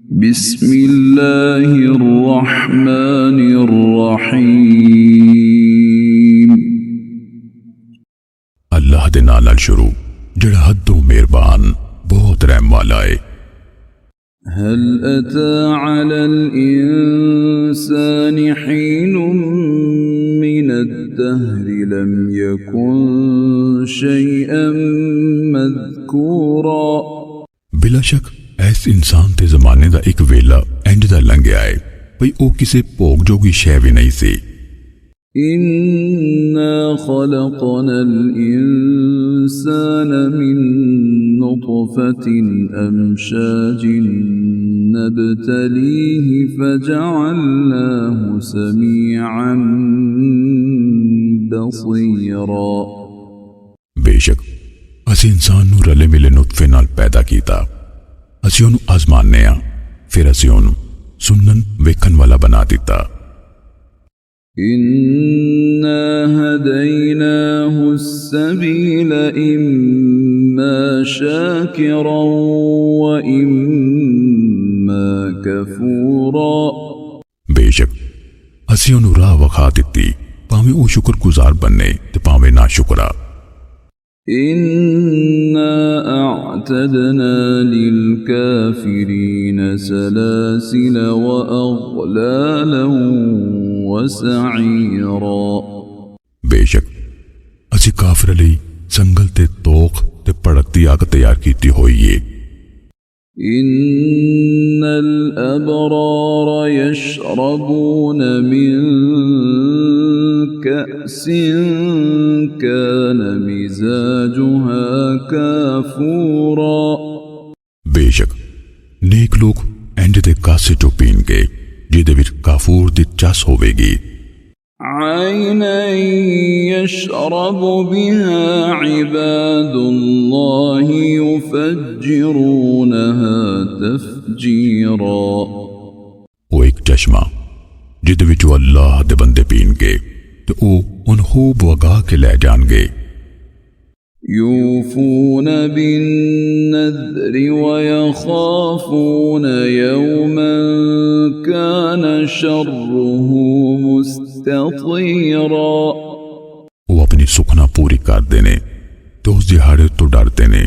बिस्मिल्लाहिर्रहमानिर्रहीम। अल्लाह दे नाल नाल शुरू जिहड़ा हदों मेहरबान बहुत रहम वाला है। हल अता अलल इंसानि हीनुम मिनद्दहरि लम यकुन शैअन मज़कूरा। बिला शक ऐस इंसान ते जमाने दा एक वेला इंज दा लंघिया है भई ओ किसे भोग जोगी शै भी नहीं सी। इन्ना खलक़नल इंसान मिन नुत्फतिन अमशाजिन नब्तलीहि फजअलनाहु समीअन बसीरा। बेशक असी इंसान नू रले मिले नुतफे नाल पैदा कीता, असी ओनू आजमाने आ, फिर असी ओनू सुनन वेखन वाला बना दिता। इन्ना हदैनाहु अस्सबील इम्मा शाकिरन व इम्मा कफूरा। बेशक असी ओनू राह वखा दिती, भावें ओ शुक्रगुजार बने ते भावें ना शुकरा। इन्ना अअतदना लिलकाफिरीन सलासिल व अग़लालन व सईरा। बेशक असी काफिर लई संगल ते तोख ते भड़कती आग तैयार कीती होई है। इन्नल अबरार यशरबून मिन कअसिन कान मिजाजुहा काफूरा। बेशक नेक लोग इंज दे कासे चो पीणगे जिहदे विच काफूर दी चस होवेगी। ऐनन यशरब बिहा इबादुल्लाहि युफज्जिरूनहा तफजीरा। वो एक चश्मा जिहदे विच अल्लाह दे बंदे पीणगे ते ओ उन खूब वगा के लै जाणगे। यूफून बिन्नज़्रि व यखाफून यौमन कान शर्रुहु मुस्ततीरा। वो अपनी सुखना पूरी करते ने तो उस दिहाड़े तो डरते ने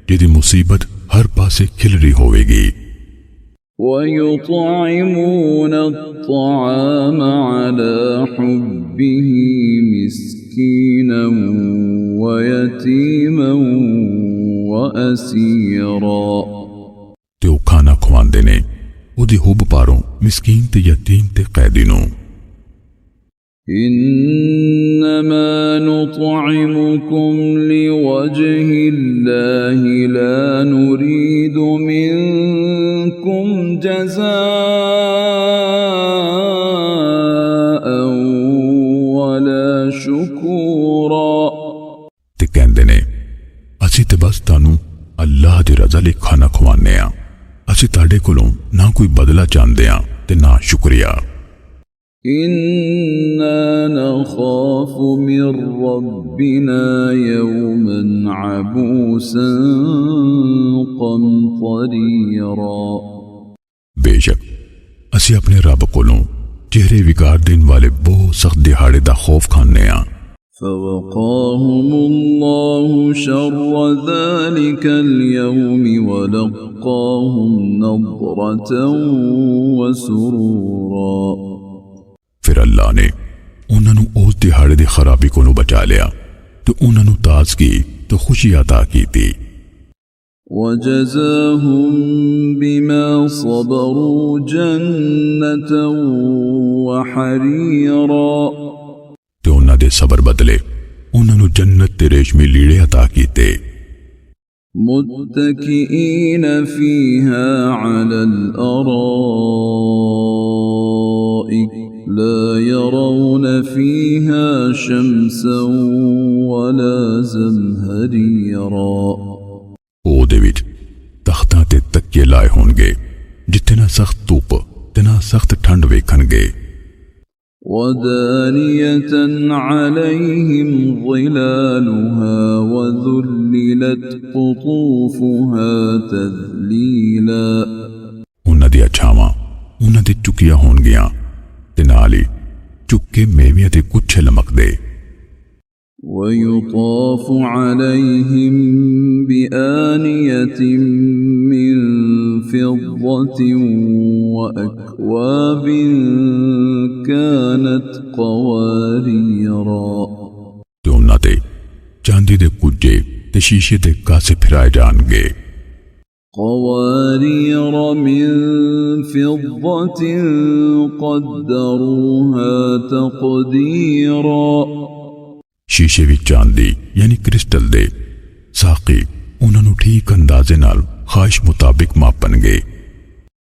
जिहदी मुसीबत हर पासे खिल रही होवेगी। वयुतइमून अत्तआम अला हुब्बिही मिस्कीनन व यतीमन व असीरा। ते वो खाना खुआंदे ने उहदी हुब पारों मिस्कीन ते यतीम ते कैदी नूं। इन्नमा नुतइमुकुम लिवजहिल्लाहि ला नुरीदु मिनकुम जज़ाअन वला शुकूरा। ते कहंदे ने असी ते बस तानू अल्लाह दी रज़ा लई खाना खुआने आ, असी ताड़े कोलों ना कोई बदला चाहते आ ते ना शुक्रिया। इन्ना नखाफु मिर रब्बिना यौमन अबूसन क़मतरीरा। बेशक असी अपने रब कोलों चेहरे विगाड़ देन वाले बहुत सख्त दिहाड़े दा खौफ खाने आ। फ़वक़ाहुमुल्लाहु शर्र ज़ालिकल यौमि व लक़्क़ाहुम नज़रतन व सुरूरा। फिर अल्लाह ने उन्होंने उस दिहाड़े दी खराबी कोलों बचा लिया तो उन्होंने ताज़गी तो खुशी अता की थी। वजज़ाहुम बिमा सबरू जन्नतन व हरीरा। ते उन्हां दे सबर बदले उन्होंने जन्नत ते रेशमी लीड़े अता कीते। मुत्तकिईन फीहा अलल अराइक ला यरौन फीहा शम्सन वला ज़महरीरा। ओहदे विच तख्तां ते तकिए लाए होणगे जिथे ना सख्त धुप ते ना सख्त ठंड वेखणगे। वदानियतन अलैहिम ज़िलालुहा वज़ुल्लिलत क़ुतूफ़ुहा तज़लीला। उन्हां ਦੀਆਂ ਛਾਵਾਂ ਉਹਨਾਂ ਦੇ ਚੁੱਕੀਆਂ ਹੋਣਗੀਆਂ ਤੇ ਨਾਲ ਹੀ ਚੁੱਕੇ ਮੇਵਿਆਂ ਦੇ ਗੁੱਛੇ ਲਮਕਦੇ। ويطاف عليهم بآنية من فضة وأكواب كانت قواريرا ਤੇ ਉਹਨਾਂ ਤੇ ਚਾਂਦੀ ਦੇ ਕੁੱਜੇ ਤੇ ਸ਼ੀਸ਼ੇ ਦੇ ਕਾਸੇ ਫਿਰਾਏ ਜਾਣਗੇ। قوارير من فضة قدروها تقديرا ਸ਼ੀਸ਼ੇ ਵਿੱਚ ਚਾਂਦੀ ਯਾਨੀ ਕ੍ਰਿਸਟਲ ਦੇ ਸਾਕੀ ਉਹਨਾਂ ਨੂੰ ਠੀਕ ਅੰਦਾਜ਼ੇ ਨਾਲ ਖਾਹਿਸ਼ ਮੁਤਾਬਿਕ ਮਾਪਣਗੇ।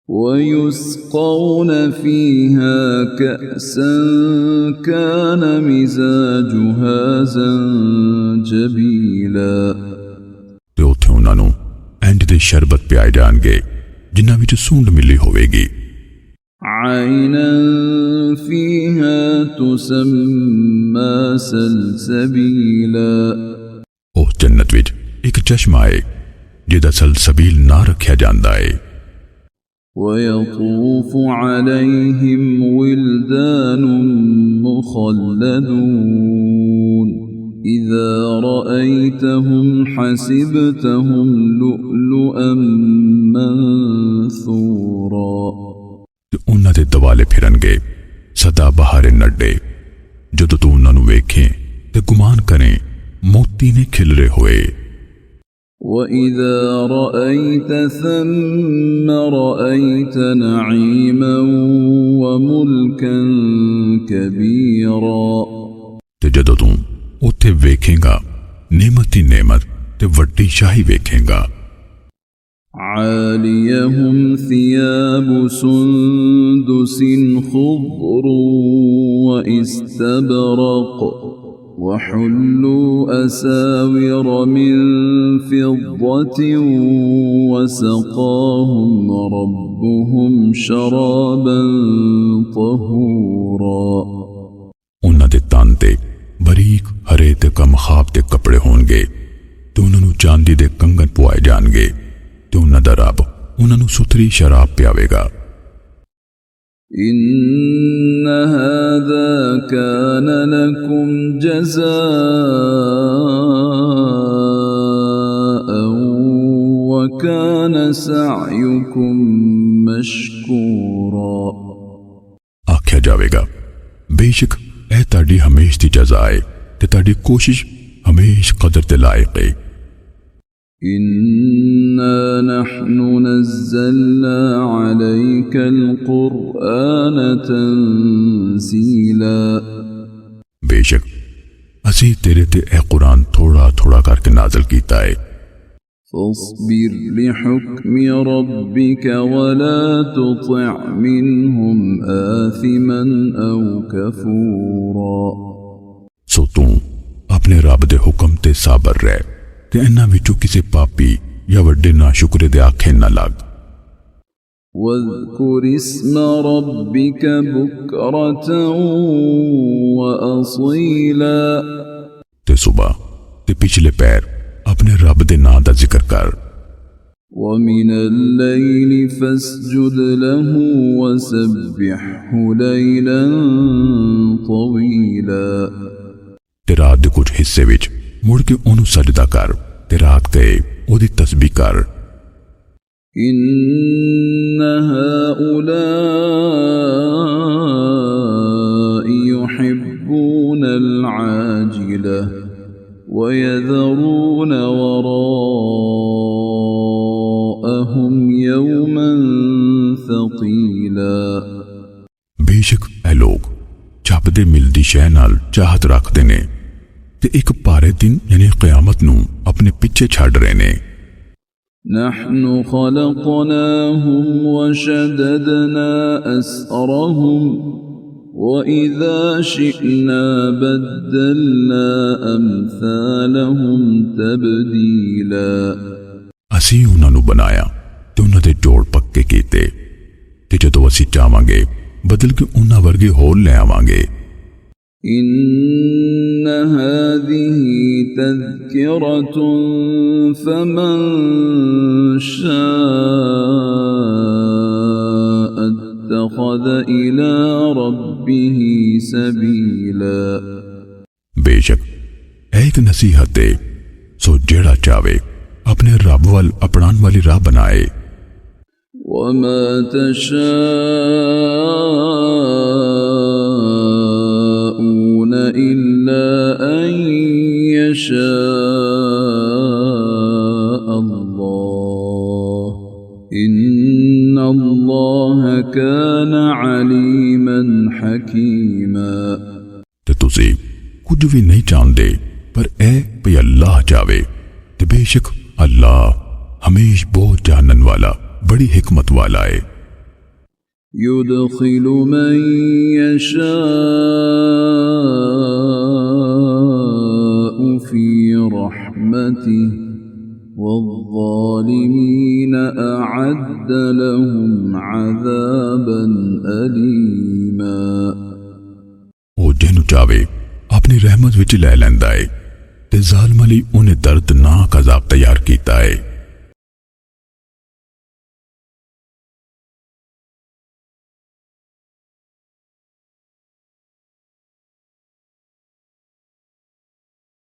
ويسقون فيها كأسا كان مزاجها زنجبيلا ਤੇ ਉੱਥੇ ਉਹਨਾਂ ਨੂੰ ਇੰਜ ਦੇ ਸ਼ਰਬਤ ਪਿਆਏ ਜਾਣਗੇ ਜਿਨ੍ਹਾਂ ਵਿੱਚ ਸੂੰਡ ਮਿਲੀ ਹੋਵੇਗੀ। عينا فيها تسمى سلسبيلا ਉਸ ਜੰਨਤ ਵਿੱਚ ਇੱਕ ਚਸ਼ਮਾ ਹੈ ਜਿਹਦਾ ਸਲਸਬੀਲ ਨਾਂ ਰੱਖਿਆ ਜਾਂਦਾ ਹੈ। ويطوف عليهم ولدان مخلدون إذا رأيتهم حسبتهم لؤلؤا منثورا ਤੇ ਉਹਨਾਂ ਦੇ ਦੁਆਲੇ ਫਿਰਨਗੇ ਸਦਾ ਬਹਾਰੇ ਨੱਡੇ। ਜਦੋਂ ਤੂੰ ਉਹਨਾਂ ਨੂੰ ਵੇਖੇ ਤੇ ਗੁਮਾਨ ਕਰੇ ਮੋਤੀ ਨੇ ਖਿਲਰੇ ਹੋਏ। وإذا رأيت ثم رأيت نعيما وملكا كبيرا ਤੇ ਜਦੋਂ ਤੂੰ ਉੱਥੇ ਵੇਖੇਗਾ ਨੇਮਤ ਹੀ ਨੇਮਤ ਤੇ ਵੱਡੀ ਸ਼ਾਹੀ ਵੇਖੇਗਾ। عاليهم ثياب سندس خضر واستبرق وحلوا أساور من فضة وسقاهم ربهم شرابا طهورا ਉਹਨਾਂ ਦੇ ਤਨ ਤੇ ਬਰੀਕ ਹਰੇ ਤੇ ਕਮਖਾਬ ਦੇ ਕੱਪੜੇ ਹੋਣਗੇ ਤੇ ਉਹਨਾਂ ਨੂੰ ਚਾਂਦੀ ਦੇ ਕੰਗਣ ਪਵਾਏ ਜਾਣਗੇ ਤੇ ਉਹਨਾਂ ਦਾ ਰੱਬ ਉਹਨਾਂ ਨੂੰ ਸੁਥਰੀ ਸ਼ਰਾਬ ਪਿਆਵੇਗਾ। إن هذا كان لكم جزاء وكان سعيكم مشكورا ਆਖਿਆ ਜਾਵੇਗਾ ਬੇਸ਼ੱਕ ਇਹ ਤੁਹਾਡੀ ਹਮੇਸ਼ ਦੀ ਜਜ਼ਾ ਹੈ ਤੇ ਤੁਹਾਡੀ ਕੋਸ਼ਿਸ਼ ਹਮੇਸ਼ ਕਦਰ ਤੇ ਲਾਇਕ ਹੈ। إنا نحن نزلنا عليك القرآن تنزيلا ਬੇਸ਼ੱਕ ਅਸੀਂ ਤੇਰੇ ਤੇ ਇਹ ਕੁਰਾਨ ਥੋੜਾ ਥੋੜਾ ਕਰਕੇ ਨਾਜ਼ਲ ਕੀਤਾ ਹੈ। فاصبر لحكم ربك ولا تطع منهم آثما أو كفورا ਸੋ ਤੂੰ ਆਪਣੇ ਰੱਬ ਦੇ ਹੁਕਮ ਤੇ ਸਾਬਰ ਰਹਿ ਤੇ ਇਹਨਾਂ ਵਿੱਚੋਂ ਕਿਸੇ ਪਾਪੀ ਜਾਂ ਵੱਡੇ ਨਾਸ਼ੁਕਰੇ ਦੇ ਆਖੇ ਨਾ ਲੱਗ। واذكر اسم ربك بكرة وأصيلا ਤੇ ਸੁਬਹ ਤੇ ਪਿਛਲੇ ਪੈਰ ਆਪਣੇ ਰੱਬ ਦੇ ਨਾਂ ਦਾ ਜ਼ਿਕਰ ਕਰ। ومن الليل فاسجد له وسبحه ليلا طويلا ਤੇ ਰਾਤ ਦੇ ਕੁਝ ਹਿੱਸੇ ਵਿੱਚ ਮੁੜ ਕੇ ਉਹਨੂੰ ਸਜਦਾ ਕਰ ਤੇ ਰਾਤ ਗਏ ਉਹਦੀ ਤਸਬੀਹ ਕਰ। إن هؤلاء يحبون العاجلة ويذرون وراءهم يوما ثقيلا ਬੇਸ਼ੱਕ ਇਹ ਲੋਕ ਛੱਪਦੇ ਮਿਲਦੀ ਸ਼ੈ ਨਾਲ ਚਾਹਤ ਰੱਖਦੇ ਨੇ ਤੇ ਇੱਕ ਭਾਰੇ ਦਿਨ ਯਾਨੀ ਕਿਆਮਤ ਨੂੰ ਆਪਣੇ ਪਿੱਛੇ ਛੱਡ ਰਹੇ ਨੇ। نحن خلقناهم وشددنا أسرهم وإذا شئنا بدلنا أمثالهم تبديلا ਅਸੀਂ ਉਹਨਾਂ ਨੂੰ ਬਣਾਇਆ ਤੇ ਉਹਨਾਂ ਦੇ ਜੋੜ ਪੱਕੇ ਕੀਤੇ ਤੇ ਜਦੋਂ ਅਸੀਂ ਚਾਹਾਂਗੇ ਬਦਲ ਕੇ ਉਹਨਾਂ ਵਰਗੇ ਹੋਰ ਲੈ ਆਵਾਂਗੇ। إن هذه تذكرة فمن شاء اتخذ إلى ربه سبيلا बेशक एक नसीहत दे सो जेड़ा चावे अपने रब वाल अपनान वाली राह बनाए। وما تشاءون إلا أن يشاء الله إن الله كان عليما حكيما। ते तुसी कुछ भी नहीं चाहते पर ए भई अल्लाह चावे ते बेशक अल्लाह हमेश बहुत जानन वाला बड़ी हिकमत वाला है। يدخل من يشاء في رحمته والظالمين أعد لهم عذابا أليما। वो जिन्हू चावे अपनी रहमत विच लै लैंदा है ते जालिमां लई उन्हें दर्दनाक अजाब तैयार कीता है।